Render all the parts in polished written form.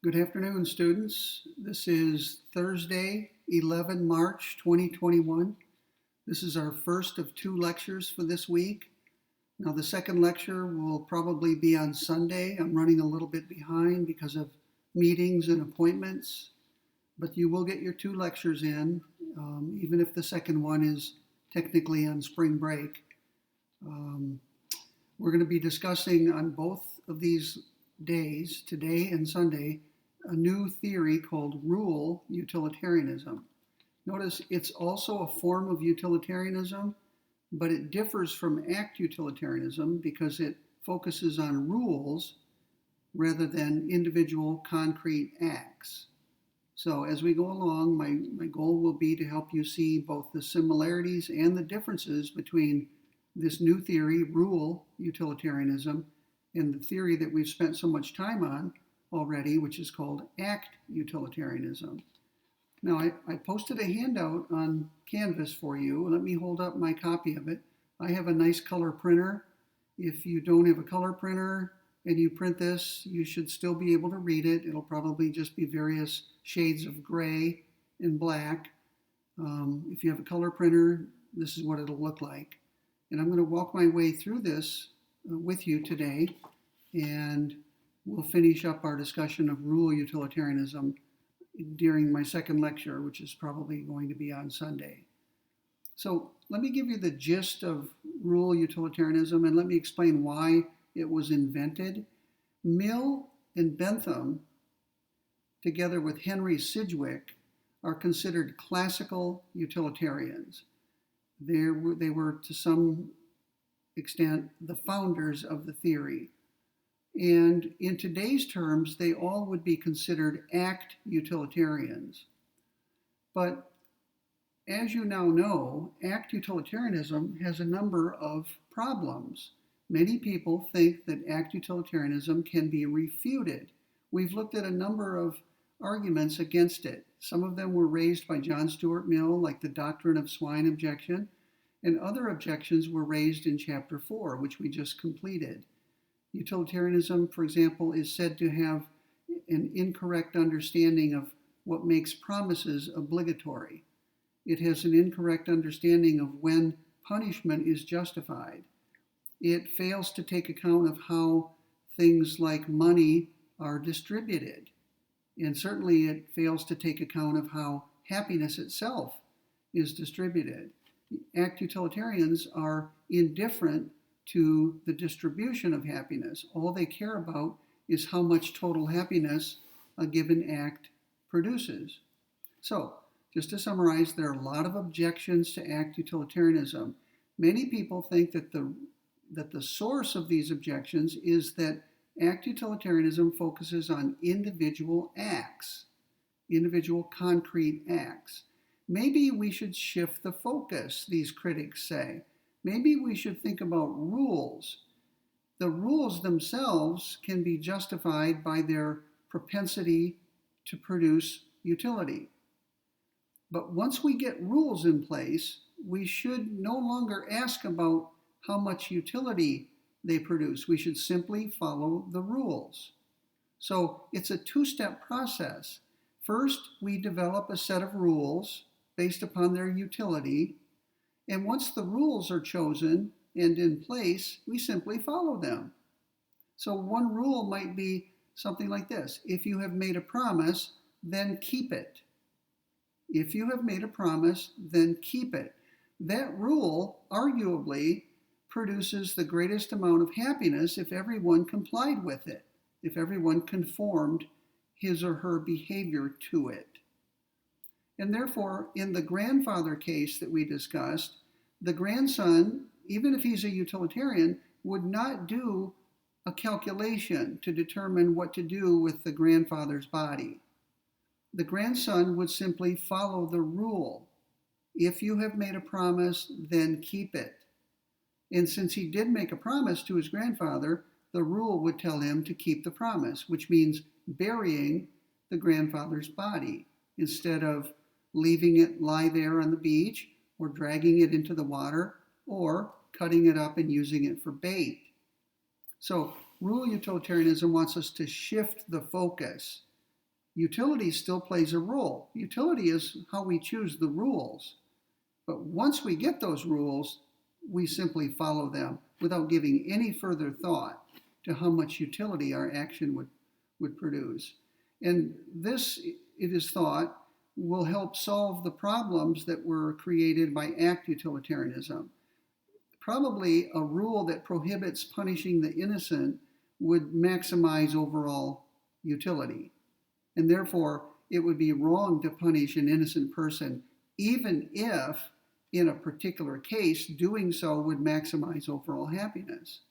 Good afternoon, students. This is Thursday, 11 March 2021. This is our first of two lectures for this week. Now, the second lecture will probably be on Sunday. I'm running a little bit behind because of meetings and appointments, but you will get your two lectures in, even if the second one is technically on spring break. We're going to be discussing on both of these days, today and Sunday, a new theory called rule utilitarianism. Notice it's also a form of utilitarianism, but it differs from act utilitarianism because it focuses on rules rather than individual concrete acts. So as we go along, my goal will be to help you see both the similarities and the differences between this new theory, rule utilitarianism, and the theory that we've spent so much time on already, which is called act utilitarianism. Now, I posted a handout on Canvas for you. Let me hold up my copy of it. I have a nice color printer. If you don't have a color printer and you print this, you should still be able to read it. It'll probably just be various shades of gray and black. If you have a color printer, this is what it'll look like. And I'm going to walk my way through this with you today, and we'll finish up our discussion of rule utilitarianism during my second lecture, which is probably going to be on Sunday. So let me give you the gist of rule utilitarianism, and let me explain why it was invented. Mill and Bentham, together with Henry Sidgwick, are considered classical utilitarians. They were, to some extent, the founders of the theory. And in today's terms, they all would be considered act utilitarians. But as you now know, act utilitarianism has a number of problems. Many people think that act utilitarianism can be refuted. We've looked at a number of arguments against it. Some of them were raised by John Stuart Mill, like the doctrine of swine objection, and other objections were raised in chapter 4, which we just completed. Utilitarianism, for example, is said to have an incorrect understanding of what makes promises obligatory. It has an incorrect understanding of when punishment is justified. It fails to take account of how things like money are distributed. And certainly it fails to take account of how happiness itself is distributed. Act utilitarians are indifferent to the distribution of happiness. All they care about is how much total happiness a given act produces. So, just to summarize, there are a lot of objections to act utilitarianism. Many people think that the source of these objections is that act utilitarianism focuses on individual acts, individual concrete acts. Maybe we should shift the focus, these critics say. Maybe we should think about rules. The rules themselves can be justified by their propensity to produce utility. But once we get rules in place, we should no longer ask about how much utility they produce. We should simply follow the rules. So it's a two-step process. First, we develop a set of rules based upon their utility. And once the rules are chosen and in place, we simply follow them. So one rule might be something like this. If you have made a promise, then keep it. If you have made a promise, then keep it. That rule, arguably, produces the greatest amount of happiness if everyone complied with it, if everyone conformed his or her behavior to it. And therefore, in the grandfather case that we discussed, the grandson, even if he's a utilitarian, would not do a calculation to determine what to do with the grandfather's body. The grandson would simply follow the rule. If you have made a promise, then keep it. And since he did make a promise to his grandfather, the rule would tell him to keep the promise, which means burying the grandfather's body instead of leaving it lie there on the beach or dragging it into the water or cutting it up and using it for bait. So rule utilitarianism wants us to shift the focus. Utility still plays a role. Utility is how we choose the rules. But once we get those rules, we simply follow them without giving any further thought to how much utility our action would produce. And this, it is thought, will help solve the problems that were created by act utilitarianism. Probably a rule that prohibits punishing the innocent would maximize overall utility. And therefore, it would be wrong to punish an innocent person, even if, in a particular case, doing so would maximize overall happiness.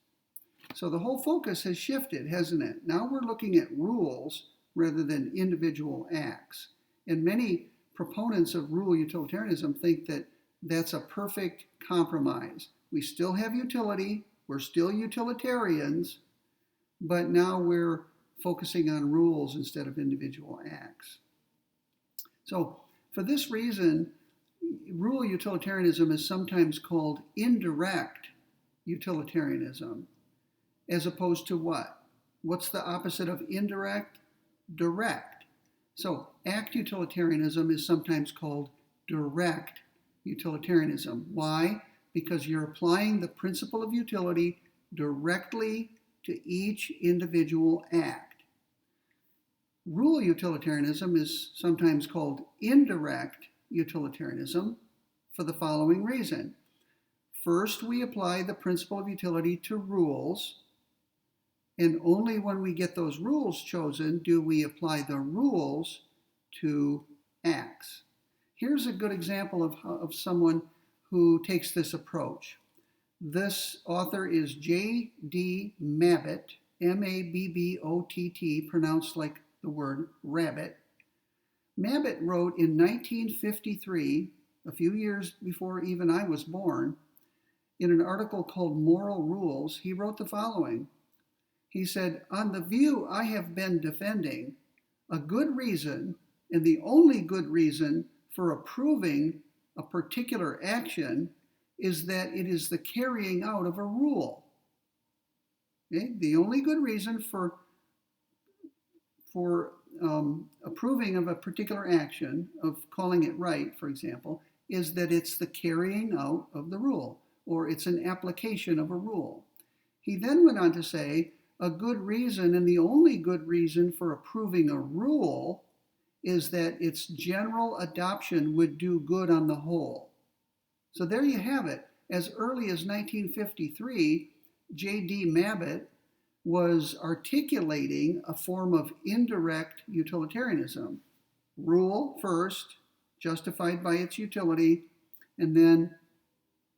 So the whole focus has shifted, hasn't it? Now we're looking at rules rather than individual acts. And many proponents of rule utilitarianism think that that's a perfect compromise. We still have utility, we're still utilitarians, but now we're focusing on rules instead of individual acts. So for this reason, rule utilitarianism is sometimes called indirect utilitarianism, as opposed to what? What's the opposite of indirect? Direct. So act utilitarianism is sometimes called direct utilitarianism. Why? Because you're applying the principle of utility directly to each individual act. Rule utilitarianism is sometimes called indirect utilitarianism for the following reason. First, we apply the principle of utility to rules, and only when we get those rules chosen do we apply the rules to acts. Here's a good example of someone who takes this approach. This author is J.D. Mabbott, M-A-B-B-O-T-T, pronounced like the word rabbit. Mabbott wrote in 1953, a few years before even I was born, in an article called Moral Rules, he wrote the following. He said, "On the view I have been defending, a good reason, and the only good reason for approving a particular action is that it is the carrying out of a rule." Okay? The only good reason for approving of a particular action, of calling it right, for example, is that it's the carrying out of the rule, or it's an application of a rule. He then went on to say, a good reason, and the only good reason for approving a rule, is that its general adoption would do good on the whole. So there you have it. As early as 1953, J.D. Mabbott was articulating a form of indirect utilitarianism. Rule first, justified by its utility, and then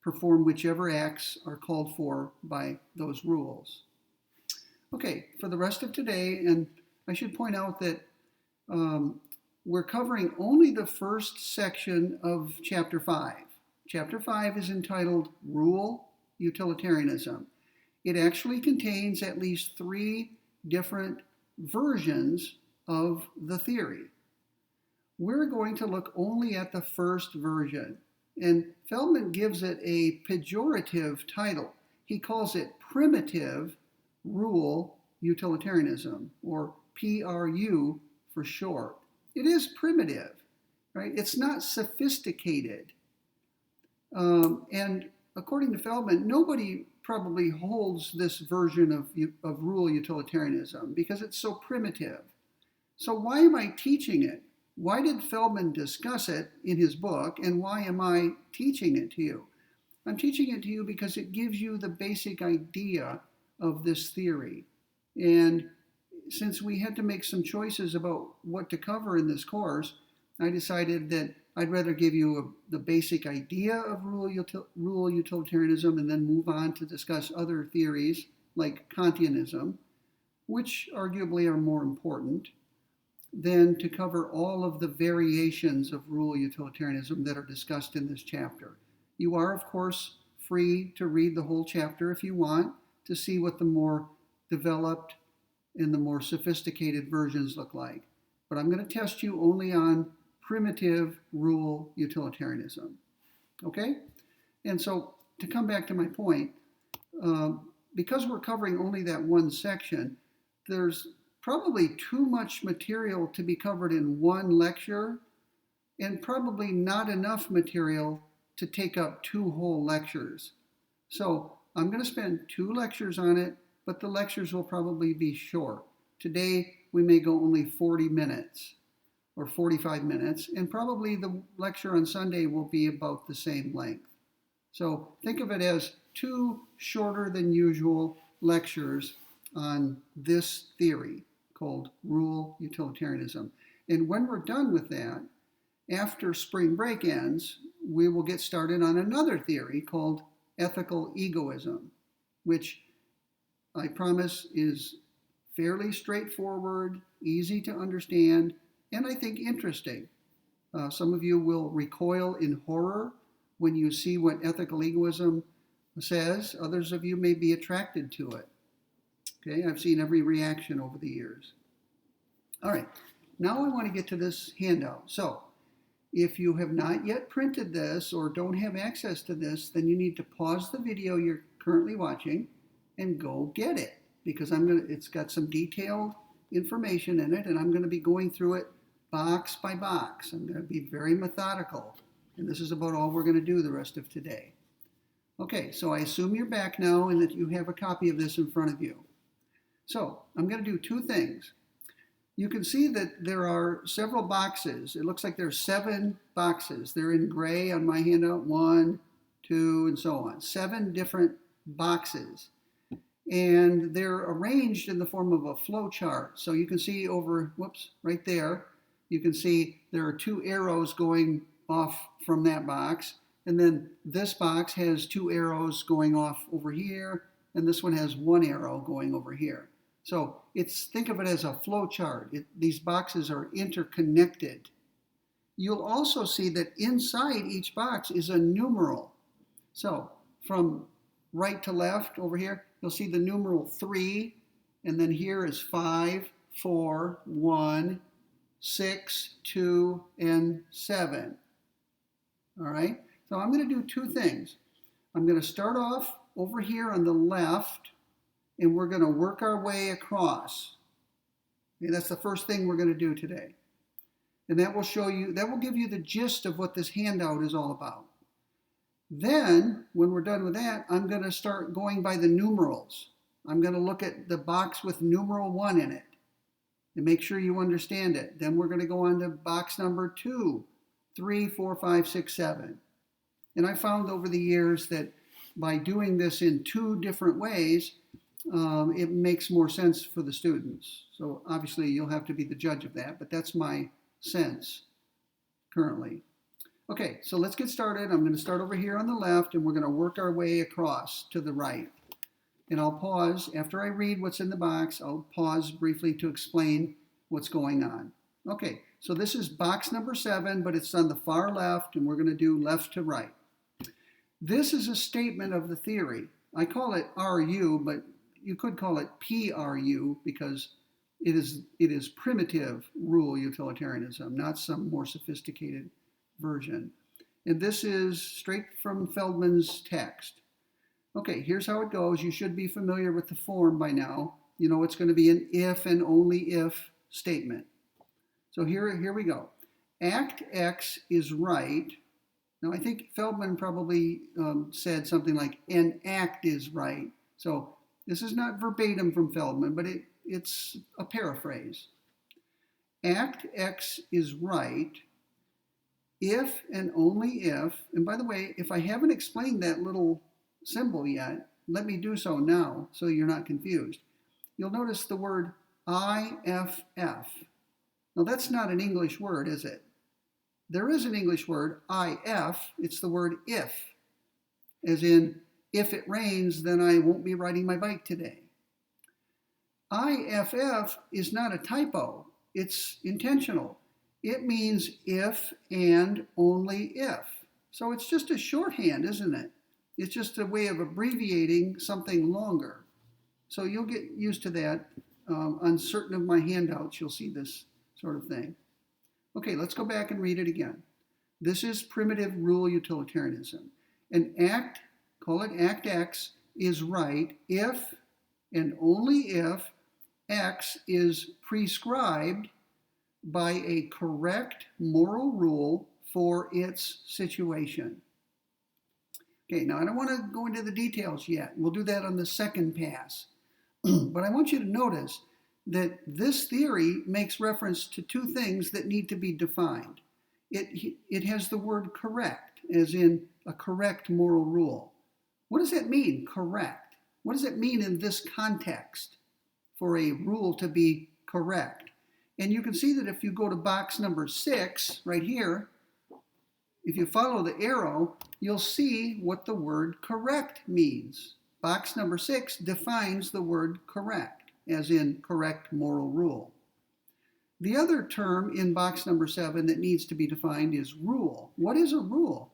perform whichever acts are called for by those rules. Okay, for the rest of today, and I should point out that we're covering only the first section of Chapter 5. Chapter 5 is entitled Rule Utilitarianism. It actually contains at least 3 different versions of the theory. We're going to look only at the first version, and Feldman gives it a pejorative title. He calls it Primitive Rule Utilitarianism, or PRU for short. It is primitive, right? It's not sophisticated. And according to Feldman, nobody probably holds this version of rule utilitarianism because it's so primitive. So why am I teaching it? Why did Feldman discuss it in his book, and why am I teaching it to you? I'm teaching it to you because it gives you the basic idea of this theory. And since we had to make some choices about what to cover in this course, I decided that I'd rather give you the basic idea of rule utilitarianism and then move on to discuss other theories like Kantianism, which arguably are more important, than to cover all of the variations of rule utilitarianism that are discussed in this chapter. You are, of course, free to read the whole chapter if you want to see what the more developed and the more sophisticated versions look like. But I'm going to test you only on primitive rule utilitarianism. Okay? And so to come back to my point, because we're covering only that one section, there's probably too much material to be covered in one lecture, and probably not enough material to take up 2 whole lectures. So I'm going to spend 2 lectures on it, but the lectures will probably be short. Today we may go only 40 minutes or 45 minutes, and probably the lecture on Sunday will be about the same length. So think of it as 2 shorter than usual lectures on this theory called rule utilitarianism. And when we're done with that, after spring break ends, we will get started on another theory called ethical egoism, which I promise is fairly straightforward, easy to understand, and I think interesting. Some of you will recoil in horror when you see what ethical egoism says. Others of you may be attracted to it. Okay, I've seen every reaction over the years. All right, now I want to get to this handout. So, if you have not yet printed this or don't have access to this, then you need to pause the video you're currently watching and go get it, because it's got some detailed information in it, and I'm going to be going through it box by box. I'm going to be very methodical, and this is about all we're going to do the rest of today. Okay, so I assume you're back now and that you have a copy of this in front of you. So I'm going to do 2 things. You can see that there are several boxes. It looks like there's 7 boxes. They're in gray on my handout, 1, 2, and so on. 7 different boxes. And they're arranged in the form of a flow chart. So you can see over, right there, you can see there are 2 arrows going off from that box. And then this box has 2 arrows going off over here, and this one has 1 arrow going over here. So think of it as a flow chart. These boxes are interconnected. You'll also see that inside each box is a numeral. So from right to left over here, you'll see the numeral 3, and then here is 5, 4, 1, 6, 2, and 7. All right, so I'm going to do 2 things. I'm going to start off over here on the left, and we're going to work our way across. Okay, that's the first thing we're going to do today. And that will give you the gist of what this handout is all about. Then, when we're done with that, I'm going to start going by the numerals. I'm going to look at the box with numeral 1 in it and make sure you understand it. Then we're going to go on to box number 2, 3, 4, 5, 6, 7. And I found over the years that by doing this in 2 different ways, it makes more sense for the students. So obviously you'll have to be the judge of that, but that's my sense currently. Okay, so let's get started. I'm going to start over here on the left, and we're going to work our way across to the right. And I'll pause. After I read what's in the box, I'll pause briefly to explain what's going on. Okay, so this is box number 7, but it's on the far left, and we're going to do left to right. This is a statement of the theory. I call it RU, but you could call it PRU because it is primitive rule utilitarianism, not some more sophisticated version. And this is straight from Feldman's text. Okay, here's how it goes. You should be familiar with the form by now. You know it's going to be an if and only if statement. So here we go. Act X is right. Now I think Feldman probably said something like an act is right. So this is not verbatim from Feldman, but it's a paraphrase. Act X is right if and only if, and by the way, if I haven't explained that little symbol yet, let me do so now so you're not confused. You'll notice the word IFF. Now that's not an English word, is it? There is an English word, IF, it's the word if, as in, if it rains, then I won't be riding my bike today. IFF is not a typo, it's intentional. It means if and only if. So it's just a shorthand, isn't it? It's just a way of abbreviating something longer. So you'll get used to that. On certain of my handouts, you'll see this sort of thing. Okay, let's go back and read it again. This is primitive rule utilitarianism. An act, call it Act X, is right if and only if X is prescribed by a correct moral rule for its situation. Okay, now I don't want to go into the details yet. We'll do that on the second pass. But I want you to notice that this theory makes reference to two things that need to be defined. It has the word correct, as in a correct moral rule. What does that mean, correct? What does it mean in this context for a rule to be correct? And you can see that if you go to box number 6, right here, if you follow the arrow, you'll see what the word correct means. Box number 6 defines the word correct, as in correct moral rule. The other term in box number 7 that needs to be defined is rule. What is a rule?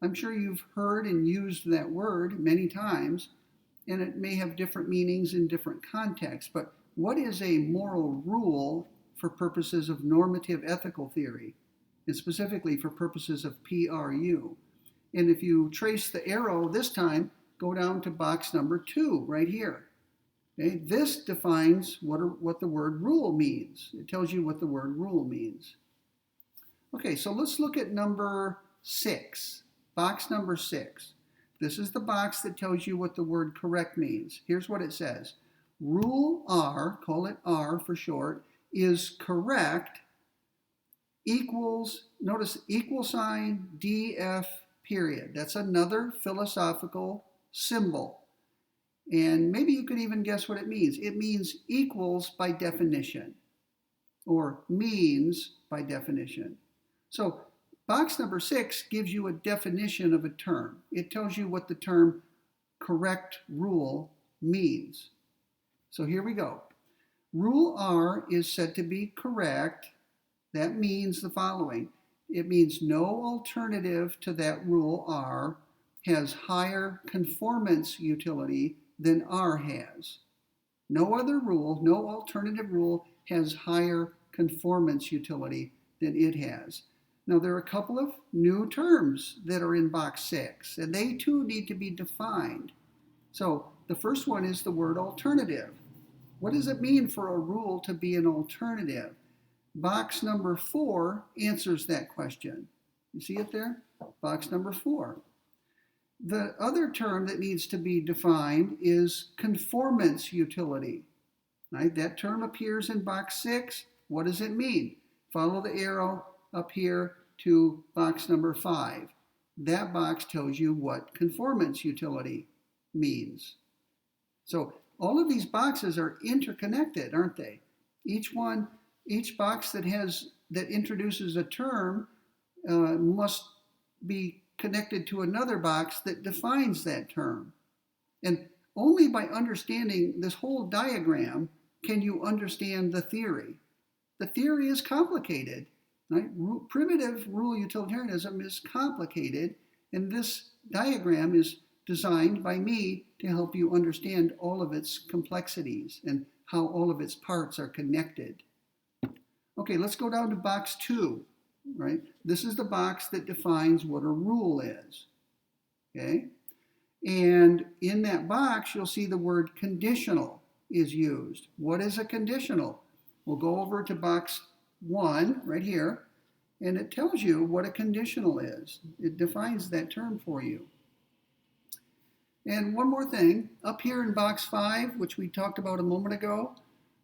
I'm sure you've heard and used that word many times, and it may have different meanings in different contexts, but what is a moral rule for purposes of normative ethical theory, and specifically for purposes of PRU? And if you trace the arrow this time, go down to box number 2 right here. Okay, this defines what the word rule means. It tells you what the word rule means. Okay, so let's look at number 6, box number 6. This is the box that tells you what the word correct means. Here's what it says. Rule R, call it R for short, is correct equals, notice equal sign DF period. That's another philosophical symbol. And maybe you could even guess what it means. It means equals by definition, or means by definition. So box number 6 gives you a definition of a term. It tells you what the term correct rule means. So here we go. Rule R is said to be correct. That means the following. It means no alternative to that rule R has higher conformance utility than R has. No other rule, no alternative rule has higher conformance utility than it has. Now there are a couple of new terms that are in box 6, and they too need to be defined. So the first one is the word alternative. What does it mean for a rule to be an alternative? Box number 4 answers that question. You see it there? Box number 4. The other term that needs to be defined is conformance utility. Right? That term appears in box 6. What does it mean? Follow the arrow up here to box number 5. That box tells you what conformance utility means. So all of these boxes are interconnected, aren't they? Each box that introduces a term must be connected to another box that defines that term. And only by understanding this whole diagram can you understand the theory. The theory is complicated. Right? Primitive rule utilitarianism is complicated, and this diagram is designed by me to help you understand all of its complexities and how all of its parts are connected. Okay, let's go down to box 2. Right? This is the box that defines what a rule is. Okay? And in that box, you'll see the word conditional is used. What is a conditional? We'll go over to box 1 right here, and it tells you what a conditional is. It defines that term for you. And one more thing, up here in box 5, which we talked about a moment ago,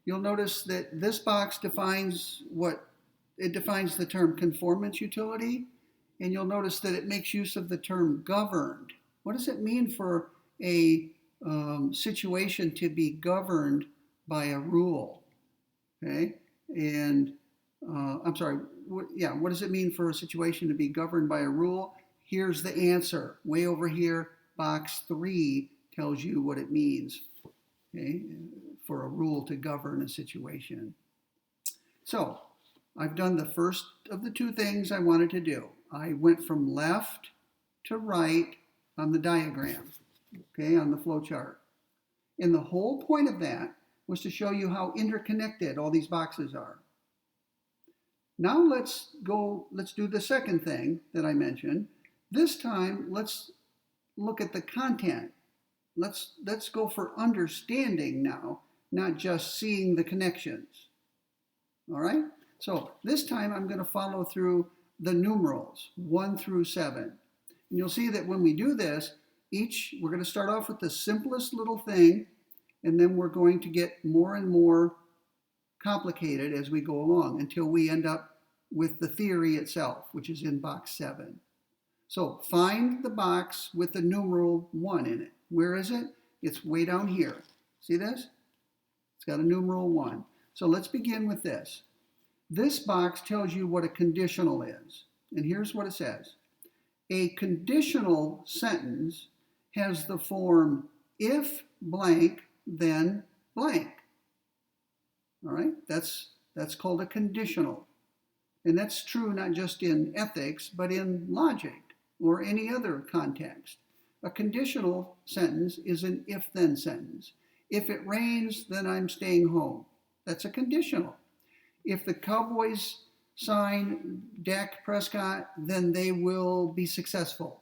you'll notice that this box defines the term conformance utility, and you'll notice that it makes use of the term governed. What does it mean for a situation to be governed by a rule? Okay, and what does it mean for a situation to be governed by a rule? Here's the answer. Way over here, box 3 tells you what it means, okay, for a rule to govern a situation. So I've done the first of the two things I wanted to do. I went from left to right on the diagram, okay, on the flow chart. And the whole point of that was to show you how interconnected all these boxes are. Now let's do the second thing that I mentioned. This time, let's look at the content. Let's go for understanding now, not just seeing the connections. All right? So this time I'm going to follow through the numerals 1 through 7. And you'll see that when we do this, we're going to start off with the simplest little thing, and then we're going to get more and more complicated as we go along until we end up with the theory itself, which is in box 7. So find the box with the numeral 1 in it. Where is it? It's way down here. See this? It's got a numeral 1. So let's begin with this. This box tells you what a conditional is. And here's what it says. A conditional sentence has the form if blank, then blank. All right? That's called a conditional. And that's true not just in ethics, but in logic or any other context. A conditional sentence is an if-then sentence. If it rains, then I'm staying home. That's a conditional. If the Cowboys sign Dak Prescott, then they will be successful.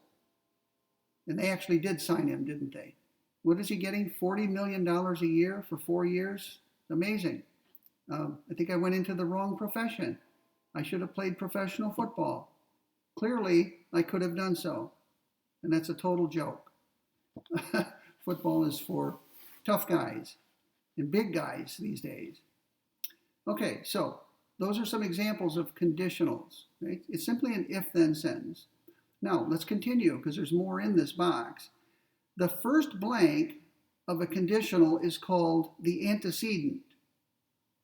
And they actually did sign him, didn't they? What is he getting? $40 million a year for 4 years? Amazing. I think I went into the wrong profession. I should have played professional football. Clearly, I could have done so. And that's a total joke. Football is for tough guys and big guys these days. Okay, so those are some examples of conditionals. Right? It's simply an if-then sentence. Now, let's continue because there's more in this box. The first blank of a conditional is called the antecedent.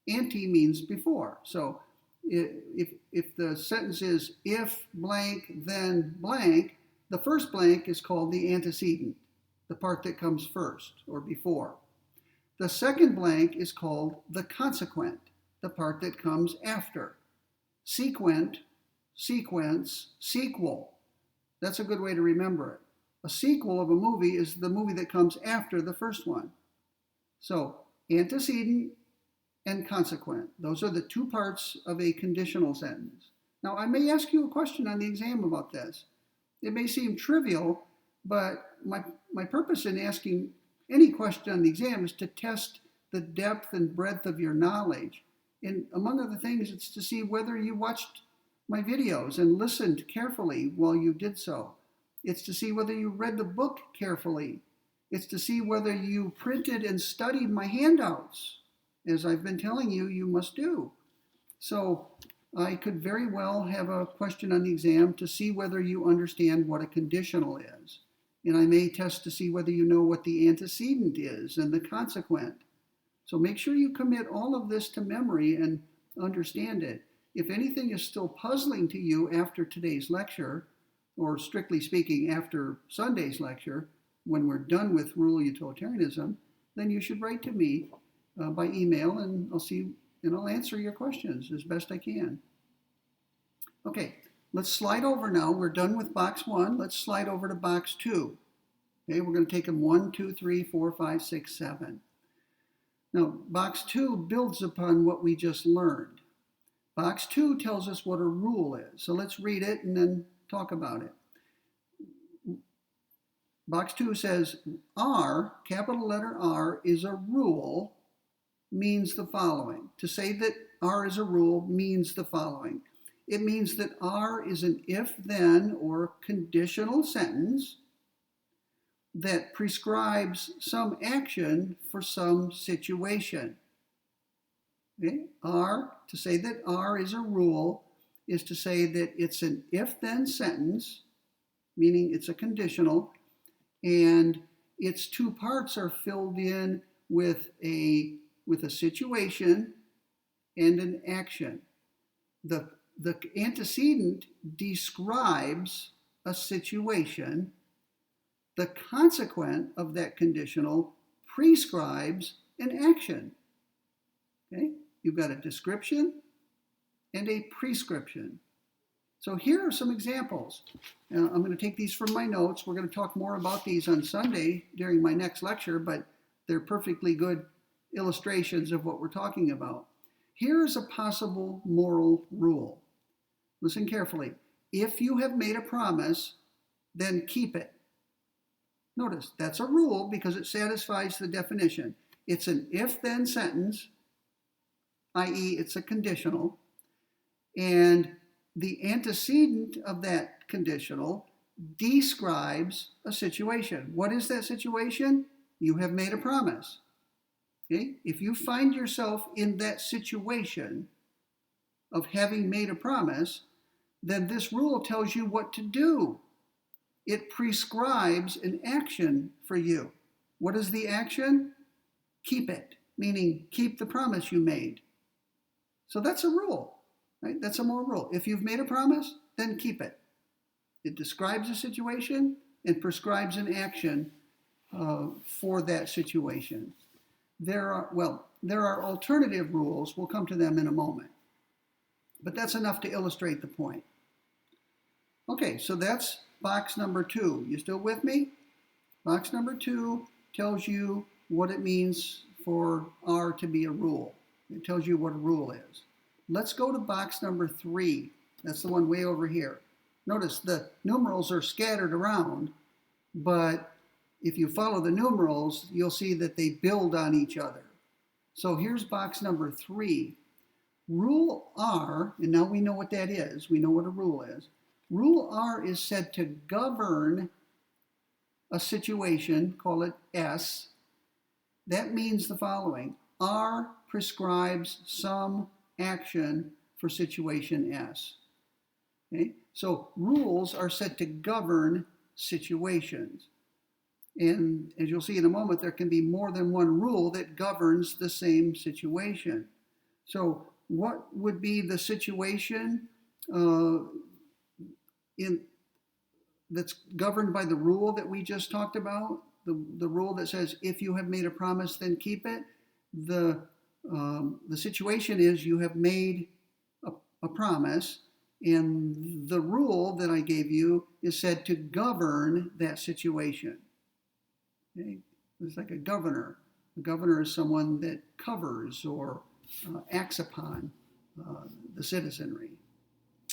Ante means before. So if the sentence is if blank, then blank, the first blank is called the antecedent, the part that comes first or before. The second blank is called the consequent, the part that comes after. Sequent, sequence, sequel. That's a good way to remember it. A sequel of a movie is the movie that comes after the first one. So antecedent and consequent. Those are the two parts of a conditional sentence. Now, I may ask you a question on the exam about this. It may seem trivial, but my purpose in asking any question on the exam is to test the depth and breadth of your knowledge. And among other things, it's to see whether you watched my videos and listened carefully while you did so. It's to see whether you read the book carefully. It's to see whether you printed and studied my handouts, as I've been telling you, you must do. So I could very well have a question on the exam to see whether you understand what a conditional is. And I may test to see whether you know what the antecedent is and the consequent. So make sure you commit all of this to memory and understand it. If anything is still puzzling to you after today's lecture, or strictly speaking, after Sunday's lecture, when we're done with rural utilitarianism, then you should write to me by email, and I'll answer your questions as best I can. Okay, let's slide over now. We're done with box 1. Let's slide over to box 2. Okay, we're going to take them 1, 2, 3, 4, 5, 6, 7. Now, box 2 builds upon what we just learned. Box 2 tells us what a rule is. So let's read it and then talk about it. Box 2 says, R, capital letter R, is a rule, means the following. To say that R is a rule means the following. It means that R is an if-then or conditional sentence that prescribes some action for some situation. Okay? To say that R is a rule is to say that it's an if-then sentence, meaning it's a conditional, and its two parts are filled in with a situation and an action. The antecedent describes a situation. The consequent of that conditional prescribes an action. Okay? You've got a description and a prescription. So here are some examples. I'm going to take these from my notes. We're going to talk more about these on Sunday during my next lecture, but they're perfectly good illustrations of what we're talking about. Here is a possible moral rule. Listen carefully. If you have made a promise, then keep it. Notice, that's a rule because it satisfies the definition. It's an if-then sentence, i.e. it's a conditional, and the antecedent of that conditional describes a situation. What is that situation? You have made a promise. Okay? If you find yourself in that situation of having made a promise, then this rule tells you what to do. It prescribes an action for you. What is the action? Keep it, meaning keep the promise you made. So that's a rule, right? That's a moral rule. If you've made a promise, then keep it. It describes a situation and prescribes an action for that situation. There are alternative rules. We'll come to them in a moment. But that's enough to illustrate the point. Okay, so that's box number 2. You still with me? Box number 2 tells you what it means for R to be a rule. It tells you what a rule is. Let's go to box number 3. That's the one way over here. Notice the numerals are scattered around, but if you follow the numerals, you'll see that they build on each other. So here's box number 3. Rule R, and now we know what that is. We know what a rule is. Rule R is said to govern a situation, call it S. That means the following. R prescribes some action for situation S. Okay? So rules are said to govern situations. And as you'll see in a moment, there can be more than one rule that governs the same situation. So what would be the situation that's governed by the rule that we just talked about? The rule that says, if you have made a promise, then keep it. The situation is you have made a promise, and the rule that I gave you is said to govern that situation. Okay? It's like a governor. A governor is someone that covers or acts upon the citizenry.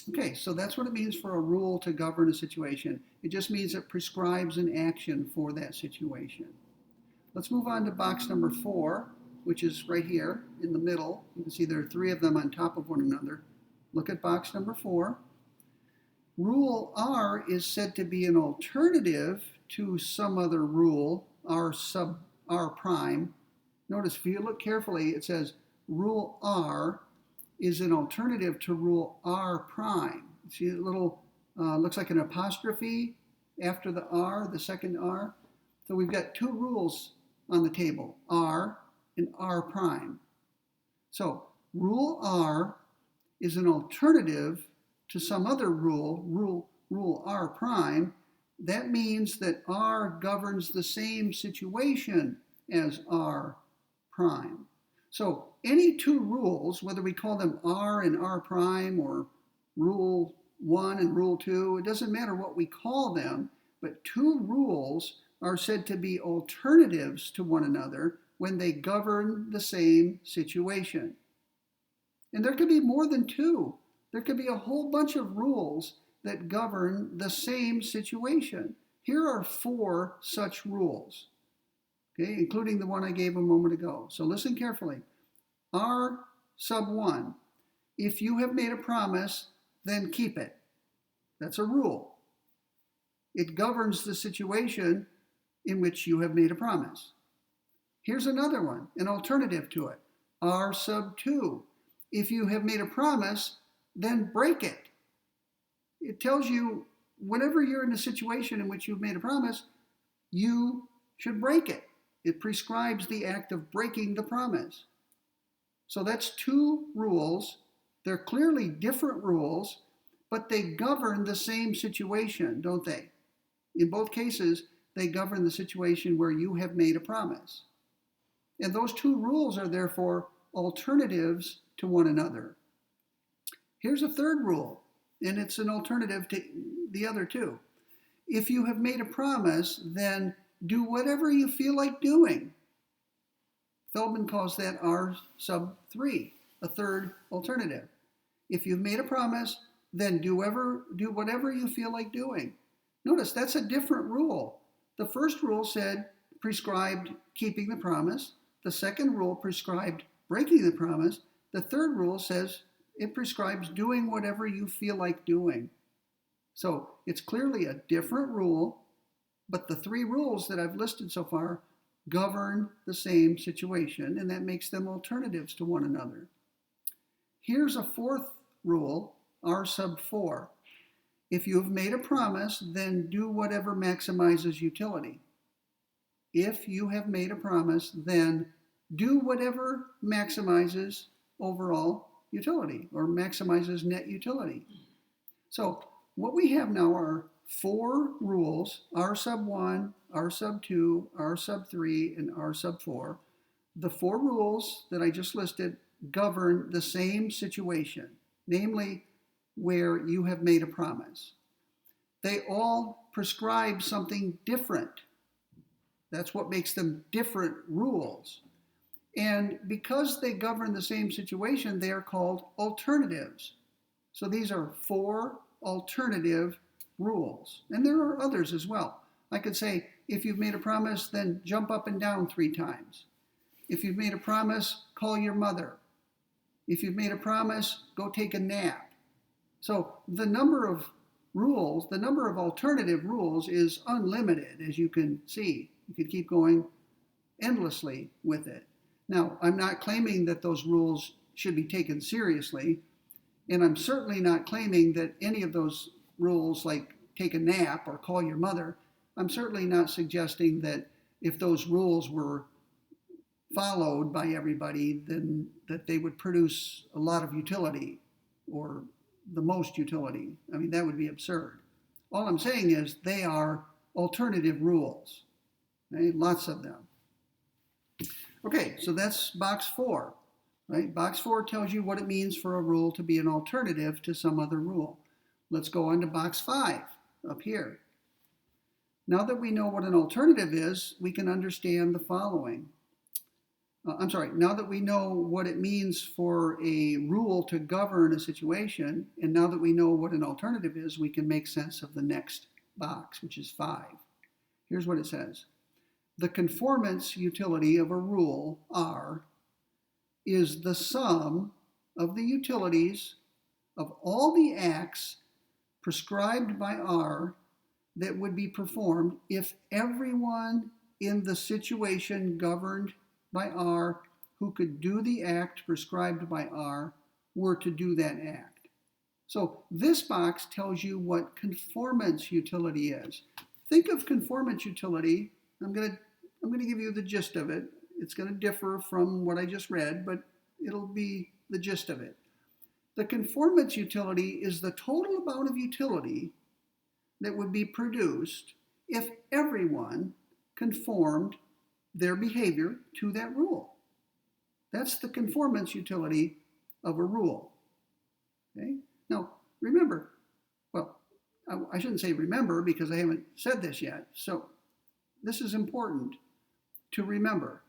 Okay, so that's what it means for a rule to govern a situation. It just means it prescribes an action for that situation. Let's move on to box number 4, which is right here in the middle. You can see there are 3 of them on top of one another. Look at box number 4. Rule R is said to be an alternative to some other rule, R sub R prime. Notice if you look carefully, it says rule R is an alternative to rule R prime. See a little, looks like an apostrophe after the R, the second R. So we've got 2 rules on the table, R and R prime. So rule R is an alternative to some other rule R prime. That means that R governs the same situation as R prime. So any 2 rules, whether we call them R and R prime or rule 1 and rule 2, it doesn't matter what we call them, but 2 rules are said to be alternatives to one another when they govern the same situation. And there could be more than 2. There could be a whole bunch of rules that govern the same situation. Here are 4 such rules, okay, including the one I gave a moment ago. So listen carefully. R sub 1, if you have made a promise, then keep it. That's a rule. It governs the situation in which you have made a promise. Here's another one, an alternative to it. R sub 2, if you have made a promise, then break it. It tells you whenever you're in a situation in which you've made a promise, you should break it. It prescribes the act of breaking the promise. So that's 2 rules. They're clearly different rules, but they govern the same situation, don't they? In both cases, they govern the situation where you have made a promise. And those 2 rules are therefore alternatives to one another. Here's a third rule, and it's an alternative to the other 2. If you have made a promise, then do whatever you feel like doing. Feldman calls that R sub 3, a third alternative. If you've made a promise, then do whatever you feel like doing. Notice that's a different rule. The first rule prescribed keeping the promise. The second rule prescribed breaking the promise. The third rule says it prescribes doing whatever you feel like doing. So it's clearly a different rule, but the three rules that I've listed so far govern the same situation, and that makes them alternatives to one another. Here's a fourth rule, R sub 4. If you have made a promise, then do whatever maximizes utility. If you have made a promise, then do whatever maximizes overall utility or maximizes net utility. So what we have now are four rules, R sub 1, R sub 2, R sub 3, and R sub 4. The four rules that I just listed govern the same situation, namely where you have made a promise. They all prescribe something different. That's what makes them different rules. And because they govern the same situation, they are called alternatives. So these are four alternative rules. And there are others as well. I could say, if you've made a promise, then jump up and down 3 times. If you've made a promise, call your mother. If you've made a promise, go take a nap. So the number of rules, the number of alternative rules is unlimited, as you can see. You could keep going endlessly with it. Now, I'm not claiming that those rules should be taken seriously, and I'm certainly not claiming that any of those rules, like take a nap or call your mother, I'm certainly not suggesting that if those rules were followed by everybody, then that they would produce a lot of utility or the most utility. I mean, that would be absurd. All I'm saying is they are alternative rules, okay? Lots of them. Okay, so that's box 4, right? Box 4 tells you what it means for a rule to be an alternative to some other rule. Let's go on to box 5 up here. Now that we know what an alternative is, we can understand the following. Now that we know what it means for a rule to govern a situation, and now that we know what an alternative is, we can make sense of the next box, which is 5. Here's what it says. The conformance utility of a rule, R, is the sum of the utilities of all the acts prescribed by R that would be performed if everyone in the situation governed by R who could do the act prescribed by R were to do that act. So this box tells you what conformance utility is. Think of conformance utility. I'm going to give you the gist of it. It's going to differ from what I just read, but it'll be the gist of it. The conformance utility is the total amount of utility that would be produced if everyone conformed their behavior to that rule. That's the conformance utility of a rule. Okay? Now, remember, well, I shouldn't say remember because I haven't said this yet. So this is important to remember.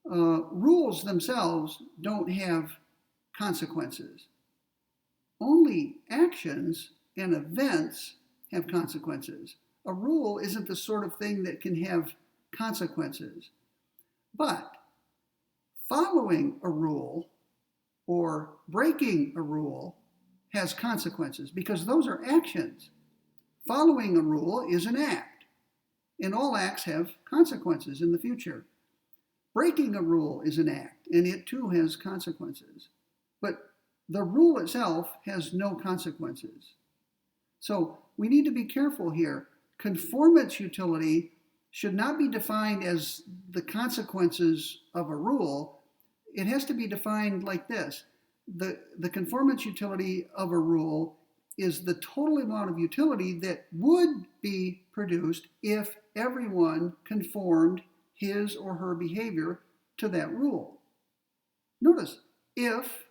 Rules themselves don't have consequences. Only actions and events have consequences. A rule isn't the sort of thing that can have consequences. But following a rule or breaking a rule has consequences because those are actions. Following a rule is an act, and all acts have consequences in the future. Breaking a rule is an act, and it too has consequences. But the rule itself has no consequences. So we need to be careful here. Conformance utility should not be defined as the consequences of a rule. It has to be defined like this. The conformance utility of a rule is the total amount of utility that would be produced if everyone conformed his or her behavior to that rule. Notice, if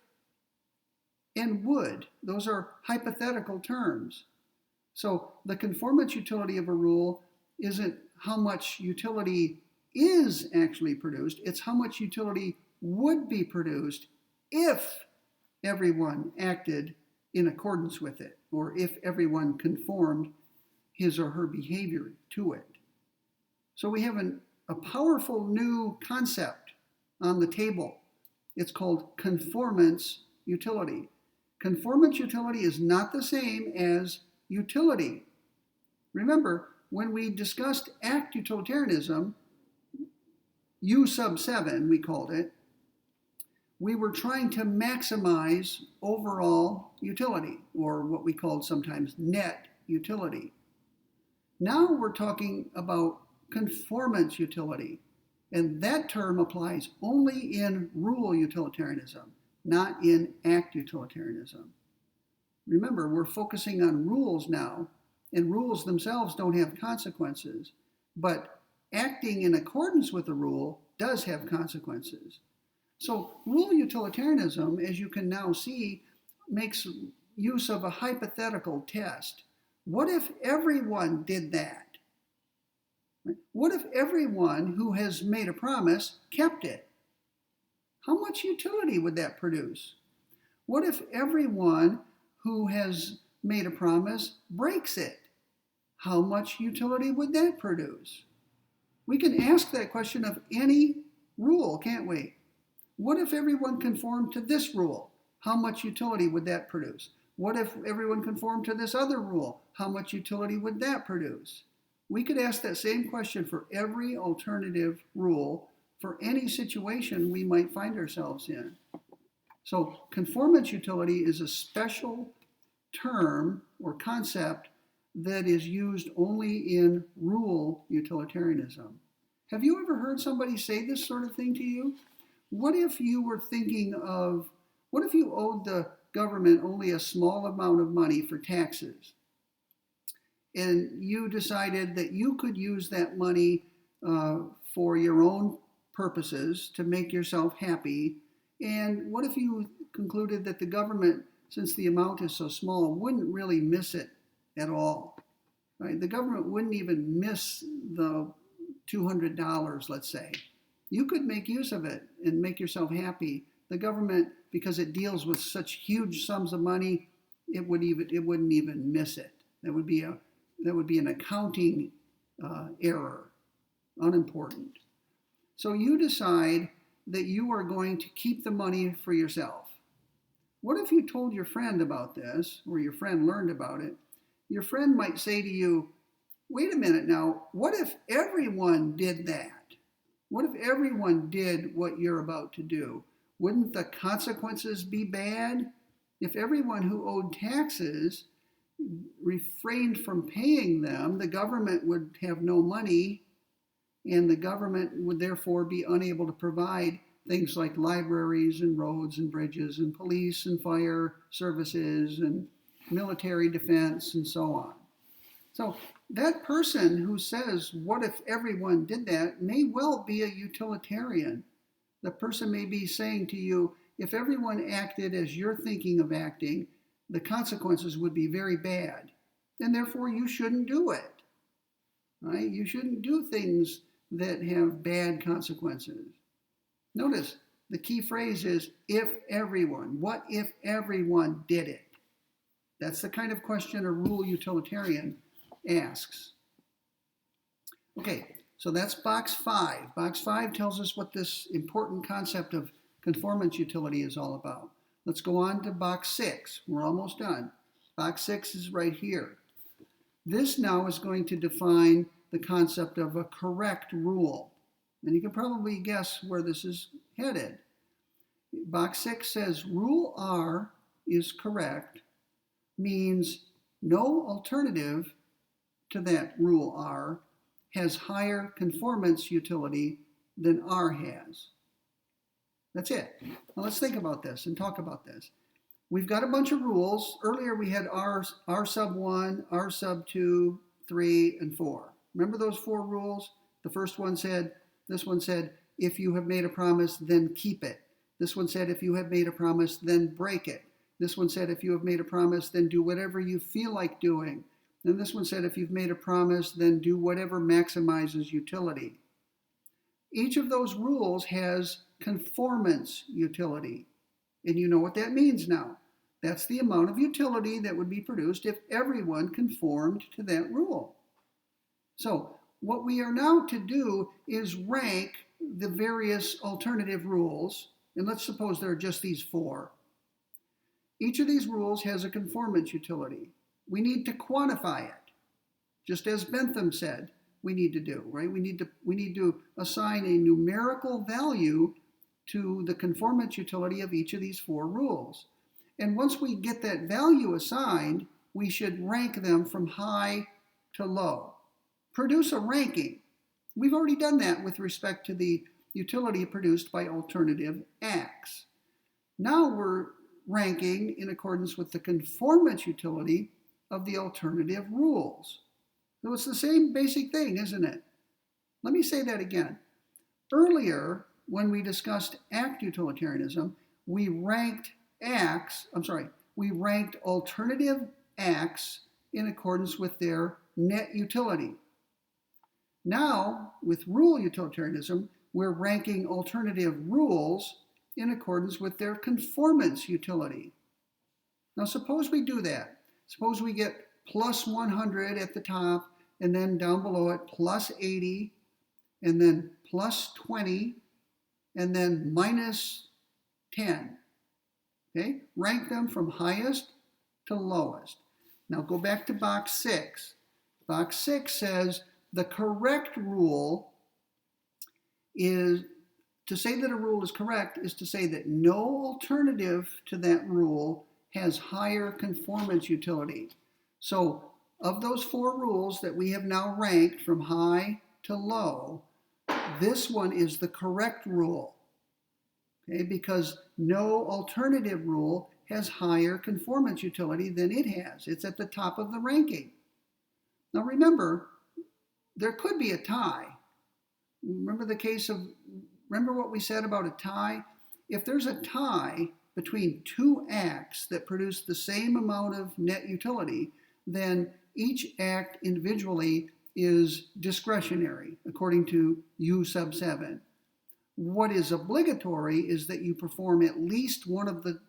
and would, those are hypothetical terms. So the conformance utility of a rule isn't how much utility is actually produced, it's how much utility would be produced if everyone acted in accordance with it, or if everyone conformed his or her behavior to it. So we have a powerful new concept on the table. It's called conformance utility. Conformance utility is not the same as utility. Remember, when we discussed act utilitarianism, U sub 7, we called it, we were trying to maximize overall utility, or what we called sometimes net utility. Now we're talking about conformance utility, and that term applies only in rule utilitarianism, not in act utilitarianism. Remember, we're focusing on rules now, and rules themselves don't have consequences, but acting in accordance with the rule does have consequences. So rule utilitarianism, as you can now see, makes use of a hypothetical test. What if everyone did that? What if everyone who has made a promise kept it? How much utility would that produce? What if everyone who has made a promise breaks it? How much utility would that produce? We can ask that question of any rule, can't we? What if everyone conformed to this rule? How much utility would that produce? What if everyone conformed to this other rule? How much utility would that produce? We could ask that same question for every alternative rule for any situation we might find ourselves in. So conformance utility is a special term or concept that is used only in rule utilitarianism. Have you ever heard somebody say this sort of thing to you? What if you were thinking of, what if you owed the government only a small amount of money for taxes? And you decided that you could use that money for your own purposes to make yourself happy. And what if you concluded that the government, since the amount is so small, wouldn't really miss it at all? Right? The government wouldn't even miss the $200, let's say. You could make use of it and make yourself happy. The government, because it deals with such huge sums of money, it wouldn't even miss it. That would be an accounting error, unimportant. So you decide that you are going to keep the money for yourself. What if you told your friend about this, or your friend learned about it? Your friend might say to you, wait a minute now, what if everyone did that? What if everyone did what you're about to do? Wouldn't the consequences be bad? If everyone who owed taxes refrained from paying them, the government would have no money, and the government would therefore be unable to provide things like libraries and roads and bridges and police and fire services and military defense and so on. So that person who says, what if everyone did that, may well be a utilitarian. The person may be saying to you, if everyone acted as you're thinking of acting, the consequences would be very bad, and therefore you shouldn't do it. Right? You shouldn't do things that have bad consequences. Notice the key phrase is if everyone. What if everyone did it? That's the kind of question a rule utilitarian asks. Okay, so that's box 5. Box 5 tells us what this important concept of conformance utility is all about. Let's go on to box 6. We're almost done. Box 6 is right here. This now is going to define the concept of a correct rule. And you can probably guess where this is headed. Box 6 says rule R is correct means no alternative to that rule R has higher conformance utility than R has. That's it. Now let's think about this and talk about this. We've got a bunch of rules. Earlier we had R sub 1, R sub 2, 3, and 4. Remember those 4 rules? The first one said, this one said, if you have made a promise, then keep it. This one said, if you have made a promise, then break it. This one said, if you have made a promise, then do whatever you feel like doing. And this one said, if you've made a promise, then do whatever maximizes utility. Each of those rules has conformance utility. And you know what that means now. That's the amount of utility that would be produced if everyone conformed to that rule. So what we are now to do is rank the various alternative rules, and let's suppose there are just these four. Each of these rules has a conformance utility. We need to quantify it, just as Bentham said we need to do, right? We need to assign a numerical value to the conformance utility of each of these four rules. And once we get that value assigned, we should rank them from high to low. Produce a ranking. We've already done that with respect to the utility produced by alternative acts. Now we're ranking in accordance with the conformance utility of the alternative rules. So it's the same basic thing, isn't it? Let me say that again. Earlier, when we discussed act utilitarianism, we ranked alternative acts in accordance with their net utility. Now, with rule utilitarianism, we're ranking alternative rules in accordance with their conformance utility. Now, suppose we do that. Suppose we get plus 100 at the top, and then down below it, plus 80, and then plus 20, and then minus 10. Okay? Rank them from highest to lowest. Now go back to box 6. Box 6 says the correct rule is, to say that a rule is correct is to say that no alternative to that rule has higher conformance utility. So of those four rules that we have now ranked from high to low, this one is the correct rule. Okay, because no alternative rule has higher conformance utility than it has. It's at the top of the ranking. Now remember, there could be a tie. Remember what we said about a tie? If there's a tie between two acts that produce the same amount of net utility, then each act individually is discretionary, according to U sub 7. What is obligatory is that you perform at least one of the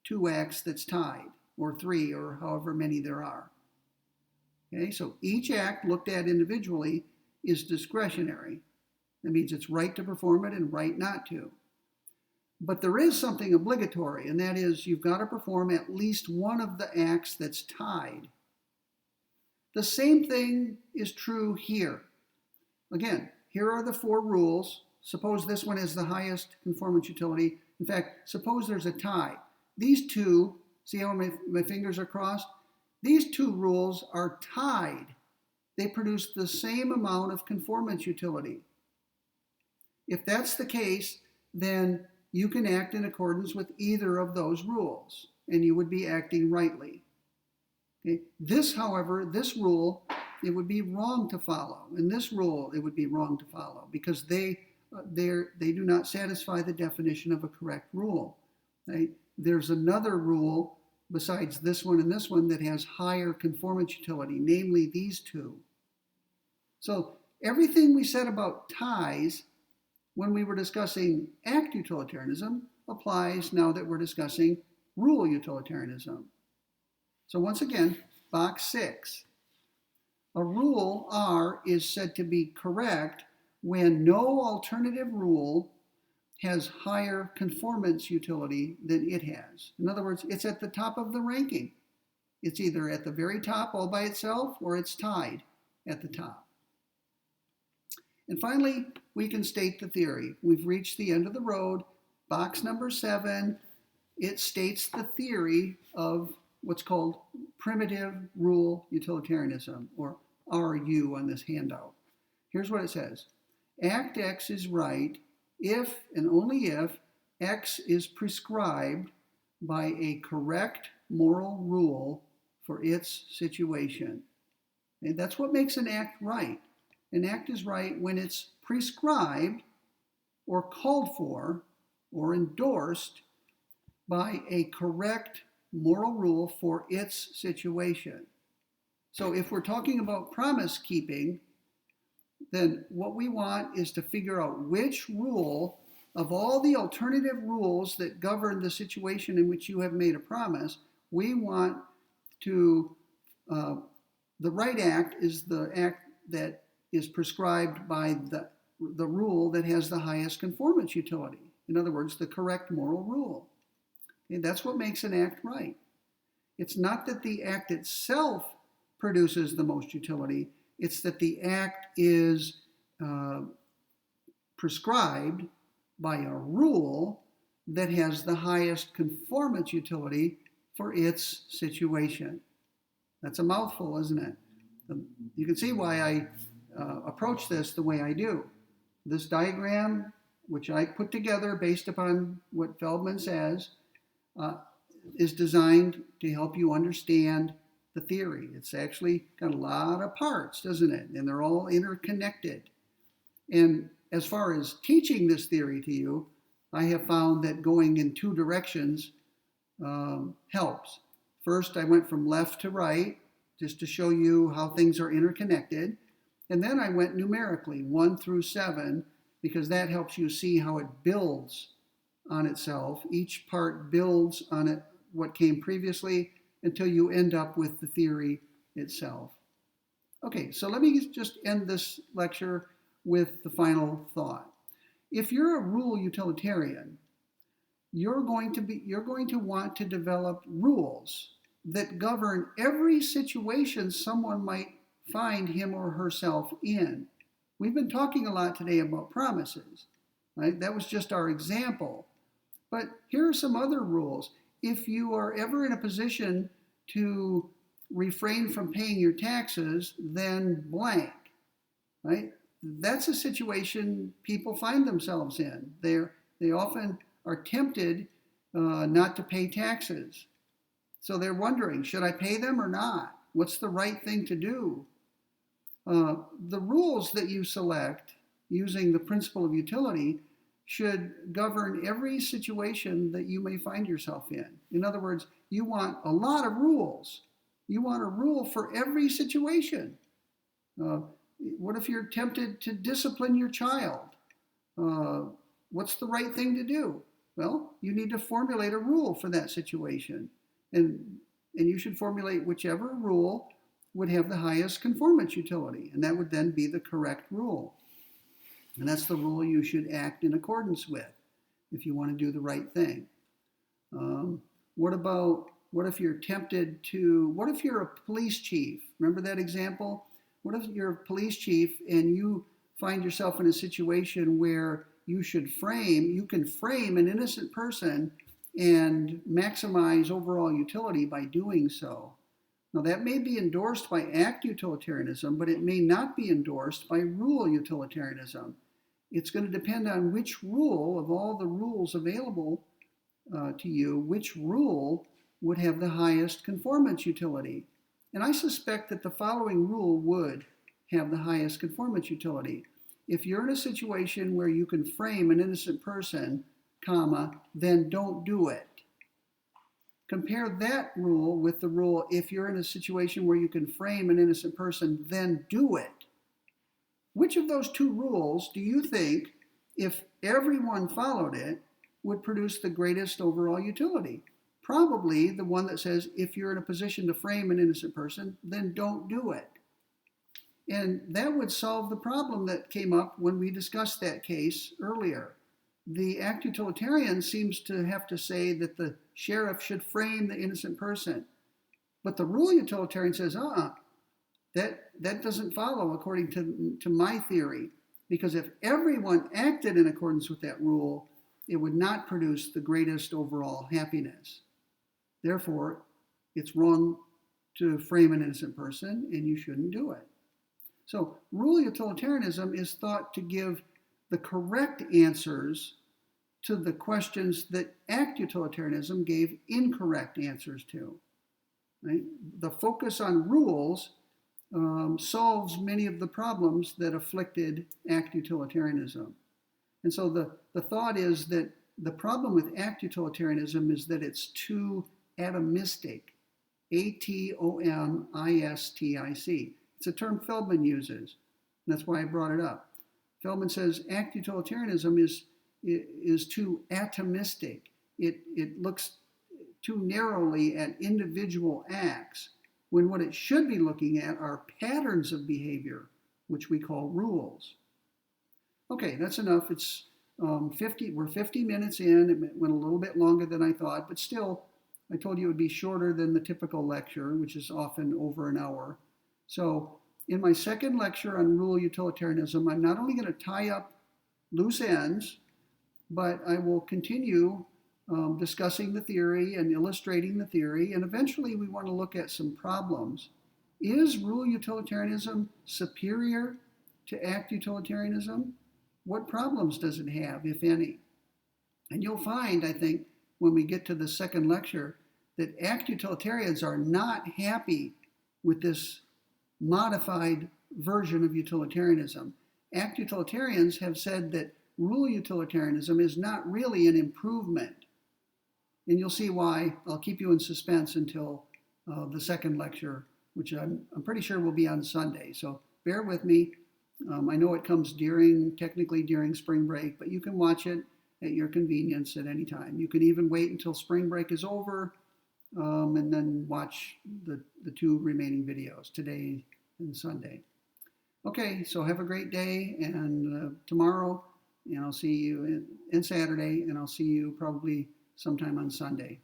two acts that's tied, or three, or however many there are. Okay, so each act looked at individually is discretionary. That means it's right to perform it and right not to. But there is something obligatory, and that is you've got to perform at least one of the acts that's tied. The same thing is true here. Again, here are the four rules. Suppose this one has the highest conformance utility. In fact, suppose there's a tie. These two, see how my fingers are crossed? These two rules are tied. They produce the same amount of conformance utility. If that's the case, then you can act in accordance with either of those rules, and you would be acting rightly. Okay? This rule, it would be wrong to follow. And this rule, it would be wrong to follow because they do not satisfy the definition of a correct rule. Right? There's another rule besides this one and this one that has higher conformance utility, namely these two. So everything we said about ties when we were discussing act utilitarianism applies now that we're discussing rule utilitarianism. So once again, box 6. A rule R is said to be correct when no alternative rule has higher conformance utility than it has. In other words, it's at the top of the ranking. It's either at the very top all by itself or it's tied at the top. And finally, we can state the theory. We've reached the end of the road. Box number 7, it states the theory of what's called primitive rule utilitarianism, or RU on this handout. Here's what it says. Act X is right if and only if X is prescribed by a correct moral rule for its situation. And that's what makes an act right. An act is right when it's prescribed or called for or endorsed by a correct moral rule for its situation. So if we're talking about promise keeping, then what we want is to figure out which rule of all the alternative rules that govern the situation in which you have made a promise, we want to, the right act is the act that is prescribed by the rule that has the highest conformance utility. In other words, the correct moral rule. Okay, that's what makes an act right. It's not that the act itself produces the most utility, it's that the act is prescribed by a rule that has the highest conformance utility for its situation. That's a mouthful, isn't it? You can see why I approach this the way I do. This diagram, which I put together based upon what Feldman says, is designed to help you understand the theory. It's actually got a lot of parts, doesn't it? And they're all interconnected. And as far as teaching this theory to you, I have found that going in two directions helps. First, I went from left to right, just to show you how things are interconnected. And then I went numerically, 1 through 7, because that helps you see how it builds on itself. Each part builds on it, what came previously, until you end up with the theory itself. Okay, so let me just end this lecture with the final thought. If you're a rule utilitarian, you're going to want to develop rules that govern every situation someone might find him or herself in. We've been talking a lot today about promises, right? That was just our example. But here are some other rules. If you are ever in a position to refrain from paying your taxes, then blank, right? That's a situation people find themselves in. They often are tempted not to pay taxes. So they're wondering, should I pay them or not? What's the right thing to do? The rules that you select using the principle of utility should govern every situation that you may find yourself in. In other words, you want a lot of rules. You want a rule for every situation. What if you're tempted to discipline your child? What's the right thing to do? Well, you need to formulate a rule for that situation. And you should formulate whichever rule would have the highest conformance utility. And that would then be the correct rule. And that's the rule you should act in accordance with if you want to do the right thing. What if you're what if you're a police chief? Remember that example? What if you're a police chief and you find yourself in a situation where you can frame an innocent person and maximize overall utility by doing so? Now, that may be endorsed by act utilitarianism, but it may not be endorsed by rule utilitarianism. It's going to depend on which rule, of all the rules available to you, which rule would have the highest conformance utility. And I suspect that the following rule would have the highest conformance utility. If you're in a situation where you can frame an innocent person, then don't do it. Compare that rule with the rule, if you're in a situation where you can frame an innocent person, then do it. Which of those two rules do you think, if everyone followed it, would produce the greatest overall utility? Probably the one that says, if you're in a position to frame an innocent person, then don't do it. And that would solve the problem that came up when we discussed that case earlier. The act utilitarian seems to have to say that the sheriff should frame the innocent person. But the rule utilitarian says, that doesn't follow according to my theory. Because if everyone acted in accordance with that rule, it would not produce the greatest overall happiness. Therefore, it's wrong to frame an innocent person, and you shouldn't do it. So rule utilitarianism is thought to give the correct answers to the questions that act utilitarianism gave incorrect answers to. Right? The focus on rules solves many of the problems that afflicted act utilitarianism. And so the thought is that the problem with act utilitarianism is that it's too atomistic. atomistic. It's a term Feldman uses. And that's why I brought it up. Feldman says act utilitarianism is too atomistic. It looks too narrowly at individual acts, when what it should be looking at are patterns of behavior, which we call rules. Okay, that's enough. It's 50. We're 50 minutes in. It went a little bit longer than I thought, but still, I told you it would be shorter than the typical lecture, which is often over an hour. So, in my second lecture on rural utilitarianism, I'm not only going to tie up loose ends, but I will continue discussing the theory and illustrating the theory, and eventually we want to look at some problems. Is rural utilitarianism superior to act utilitarianism? What problems does it have, if any? And you'll find, I think, when we get to the second lecture, that act utilitarians are not happy with this modified version of utilitarianism. Act utilitarians have said that rule utilitarianism is not really an improvement. And you'll see why. I'll keep you in suspense until the second lecture, which I'm pretty sure will be on Sunday. So bear with me. I know it comes technically during spring break, but you can watch it at your convenience at any time. You can even wait until spring break is over and then watch the two remaining videos, today and Sunday. Okay, so have a great day, and tomorrow, and I'll see you, and Saturday, and I'll see you probably sometime on Sunday.